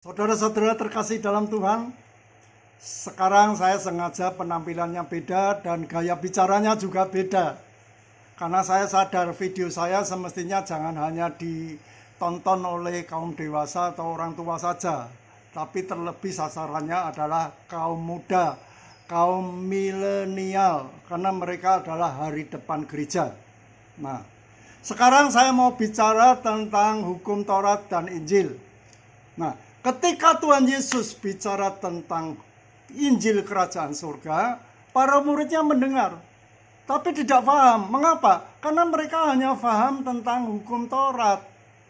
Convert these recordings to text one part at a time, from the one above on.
Saudara-saudara terkasih dalam Tuhan, sekarang saya sengaja penampilannya beda dan gaya bicaranya juga beda. Karena saya sadar video saya semestinya jangan hanya ditonton oleh kaum dewasa atau orang tua saja, tapi terlebih sasarannya adalah kaum muda, kaum milenial, karena mereka adalah hari depan gereja. Nah, sekarang saya mau bicara tentang hukum Taurat dan Injil. Nah, ketika Tuhan Yesus bicara tentang Injil Kerajaan Surga, para muridnya mendengar, tapi tidak paham. Mengapa? Karena mereka hanya paham tentang hukum Taurat.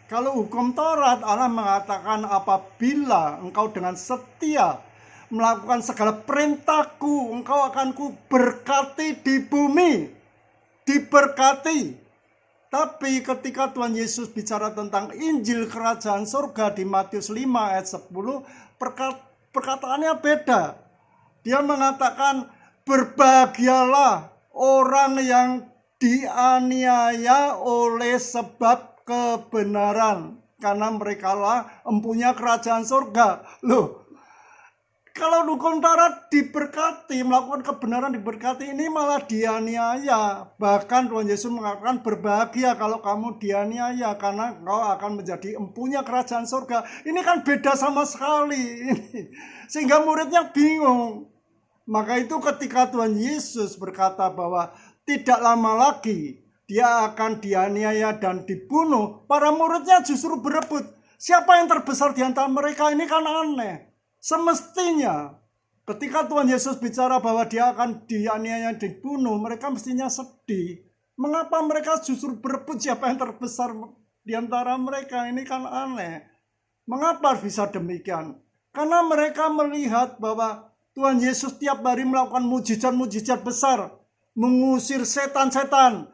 Kalau hukum Taurat, Allah mengatakan apabila engkau dengan setia melakukan segala perintahku, engkau akan kuberkati di bumi. Diberkati. Tapi ketika Tuhan Yesus bicara tentang Injil Kerajaan Surga di Matius 5 ayat 10, perkataannya beda. Dia mengatakan, berbahagialah orang yang dianiaya oleh sebab kebenaran, karena merekalah empunya kerajaan surga. Loh, kalau hukum Taurat diberkati, melakukan kebenaran diberkati, ini malah dianiaya. Bahkan Tuhan Yesus mengatakan berbahagia kalau kamu dianiaya, karena kau akan menjadi empunya kerajaan surga. Ini kan beda sama sekali. Sehingga muridnya bingung. Maka itu ketika Tuhan Yesus berkata bahwa tidak lama lagi dia akan dianiaya dan dibunuh, para muridnya justru berebut. Siapa yang terbesar di antara mereka? Ini kan aneh. Semestinya ketika Tuhan Yesus bicara bahwa dia akan dianiaya dibunuh, mereka mestinya sedih. Mengapa mereka justru berebut siapa yang terbesar di antara mereka? Ini kan aneh. Mengapa bisa demikian? Karena mereka melihat bahwa Tuhan Yesus tiap hari melakukan mujizat-mujizat besar, mengusir setan-setan,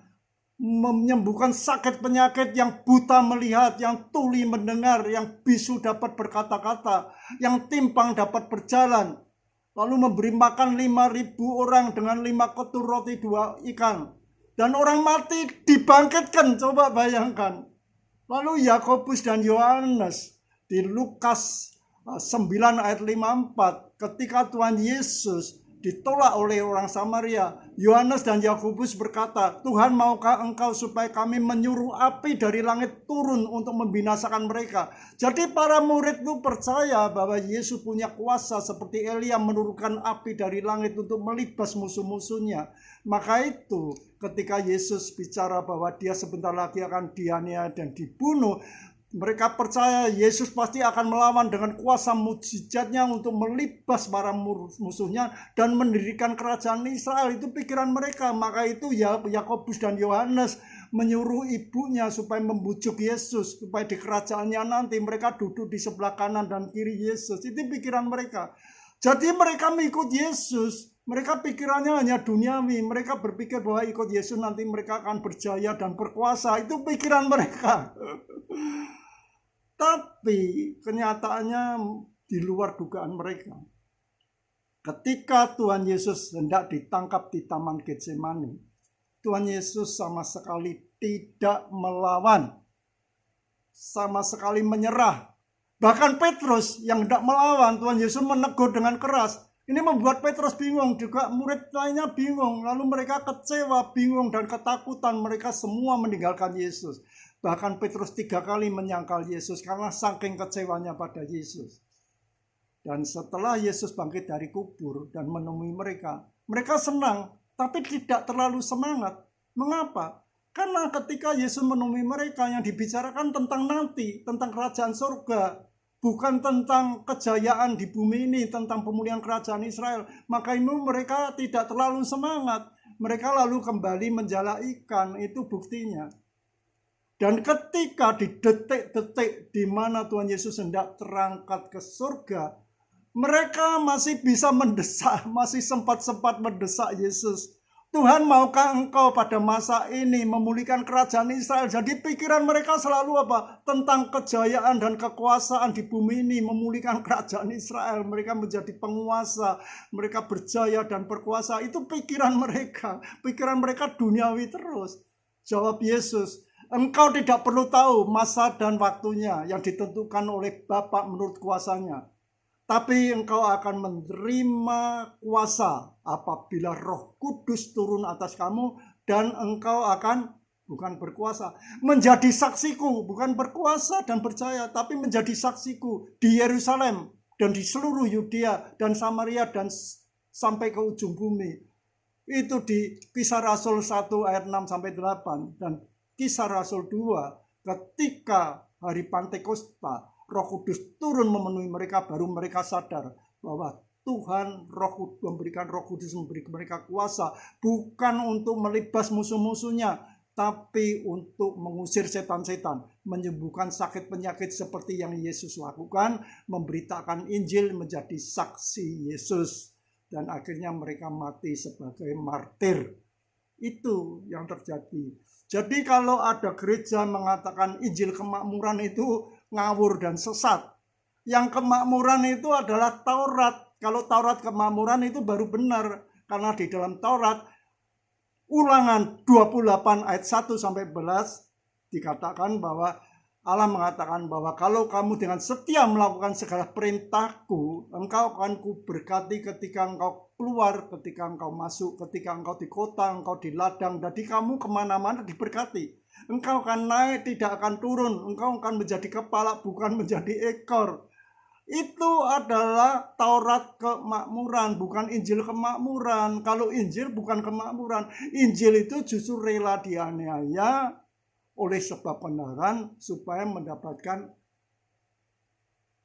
menyembuhkan sakit penyakit, yang buta melihat, yang tuli mendengar, yang bisu dapat berkata-kata, yang timpang dapat berjalan, lalu memberi makan 5.000 orang dengan 5 ketur roti 2 ikan, dan orang mati dibangkitkan. Coba bayangkan. Lalu Yakobus dan Yohanes di Lukas 9 ayat 54, ketika Tuhan Yesus ditolak oleh orang Samaria, Yohanes dan Yakobus berkata, Tuhan, maukah engkau supaya kami menyuruh api dari langit turun untuk membinasakan mereka? Jadi para murid itu percaya bahwa Yesus punya kuasa seperti Elia menurunkan api dari langit untuk melibas musuh-musuhnya. Maka itu ketika Yesus bicara bahwa dia sebentar lagi akan dianiaya dan dibunuh, mereka percaya Yesus pasti akan melawan dengan kuasa mujizatnya untuk melibas para musuhnya dan mendirikan kerajaan Israel. Itu pikiran mereka. Maka itu Yakobus dan Yohanes menyuruh ibunya supaya membujuk Yesus, supaya di kerajaannya nanti mereka duduk di sebelah kanan dan kiri Yesus. Itu pikiran mereka. Jadi mereka mengikut Yesus. Mereka pikirannya hanya duniawi. Mereka berpikir bahwa ikut Yesus nanti mereka akan berjaya dan berkuasa. Itu pikiran mereka. Tapi kenyataannya di luar dugaan mereka. Ketika Tuhan Yesus hendak ditangkap di Taman Getsemani, Tuhan Yesus sama sekali tidak melawan, sama sekali menyerah. Bahkan Petrus yang hendak melawan, Tuhan Yesus menegur dengan keras. Ini membuat Petrus bingung, juga murid lainnya bingung. Lalu mereka kecewa, bingung, dan ketakutan. Mereka semua meninggalkan Yesus. Bahkan Petrus 3 kali menyangkal Yesus karena saking kecewanya pada Yesus. Dan setelah Yesus bangkit dari kubur dan menemui mereka, mereka senang, tapi tidak terlalu semangat. Mengapa? Karena ketika Yesus menemui mereka, yang dibicarakan tentang nanti, tentang kerajaan surga, bukan tentang kejayaan di bumi ini, tentang pemulihan kerajaan Israel. Maka itu mereka tidak terlalu semangat. Mereka lalu kembali menjala ikan, itu buktinya. Dan ketika di detik-detik di mana Tuhan Yesus hendak terangkat ke surga, mereka masih bisa mendesak, masih sempat-sempat mendesak Yesus. Tuhan, maukah engkau pada masa ini memulihkan kerajaan Israel? Jadi pikiran mereka selalu apa? Tentang kejayaan dan kekuasaan di bumi ini, memulihkan kerajaan Israel. Mereka menjadi penguasa, mereka berjaya dan berkuasa. Itu pikiran mereka. Pikiran mereka duniawi terus. Jawab Yesus, Engkau tidak perlu tahu masa dan waktunya yang ditentukan oleh Bapa menurut kuasanya. Tapi engkau akan menerima kuasa apabila Roh Kudus turun atas kamu, dan engkau akan bukan berkuasa, menjadi saksiku, bukan berkuasa dan percaya, tapi menjadi saksiku di Yerusalem dan di seluruh Yudea dan Samaria dan sampai ke ujung bumi. Itu di Kisah Rasul 1 ayat 6 sampai 8 dan Kisah Rasul 2 ketika hari Pantekosta Roh Kudus turun memenuhi mereka, baru mereka sadar bahwa Tuhan memberikan Roh Kudus, memberi mereka kuasa bukan untuk melibas musuh-musuhnya, tapi untuk mengusir setan-setan, menyembuhkan sakit penyakit seperti yang Yesus lakukan, memberitakan Injil, menjadi saksi Yesus. Dan akhirnya mereka mati sebagai martir. Itu yang terjadi. Jadi kalau ada gereja mengatakan Injil kemakmuran itu ngawur dan sesat. Yang kemakmuran itu adalah Taurat. Kalau Taurat kemakmuran itu baru benar. Karena di dalam Taurat Ulangan 28 ayat 1 sampai 11 dikatakan bahwa Allah mengatakan bahwa kalau kamu dengan setia melakukan segala perintahku, engkau akan kuberkati ketika engkau keluar, ketika engkau masuk, ketika engkau di kota, engkau di ladang. Jadi kamu kemana-mana diberkati. Engkau akan naik, tidak akan turun. Engkau akan menjadi kepala, bukan menjadi ekor. Itu adalah Taurat kemakmuran, bukan Injil kemakmuran. Kalau Injil bukan kemakmuran. Injil itu justru rela dianiaya oleh sebab kebenaran supaya mendapatkan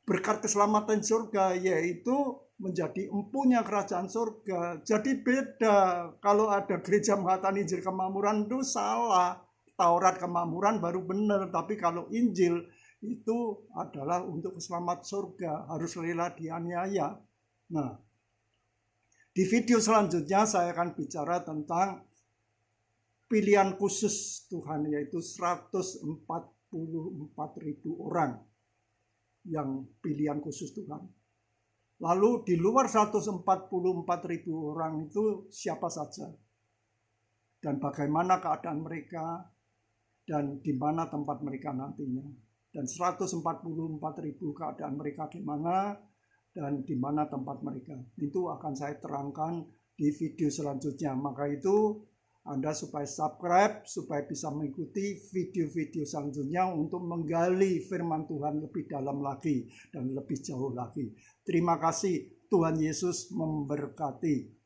berkat keselamatan surga, yaitu menjadi empunya kerajaan surga. Jadi beda. Kalau ada gereja mengatakan Injil kemakmuran itu salah. Taurat kemakmuran baru benar. Tapi kalau Injil itu adalah untuk keselamatan surga, harus rela dianiaya. Nah, di video selanjutnya saya akan bicara tentang pilihan khusus Tuhan, yaitu 144.000 orang yang pilihan khusus Tuhan. Lalu di luar 144.000 orang itu siapa saja? Dan bagaimana keadaan mereka? Dan di mana tempat mereka nantinya? Dan 144.000 keadaan mereka di mana? Dan di mana tempat mereka? Itu akan saya terangkan di video selanjutnya. Maka itu Anda supaya subscribe, supaya bisa mengikuti video-video selanjutnya untuk menggali firman Tuhan lebih dalam lagi dan lebih jauh lagi. Terima kasih, Tuhan Yesus memberkati.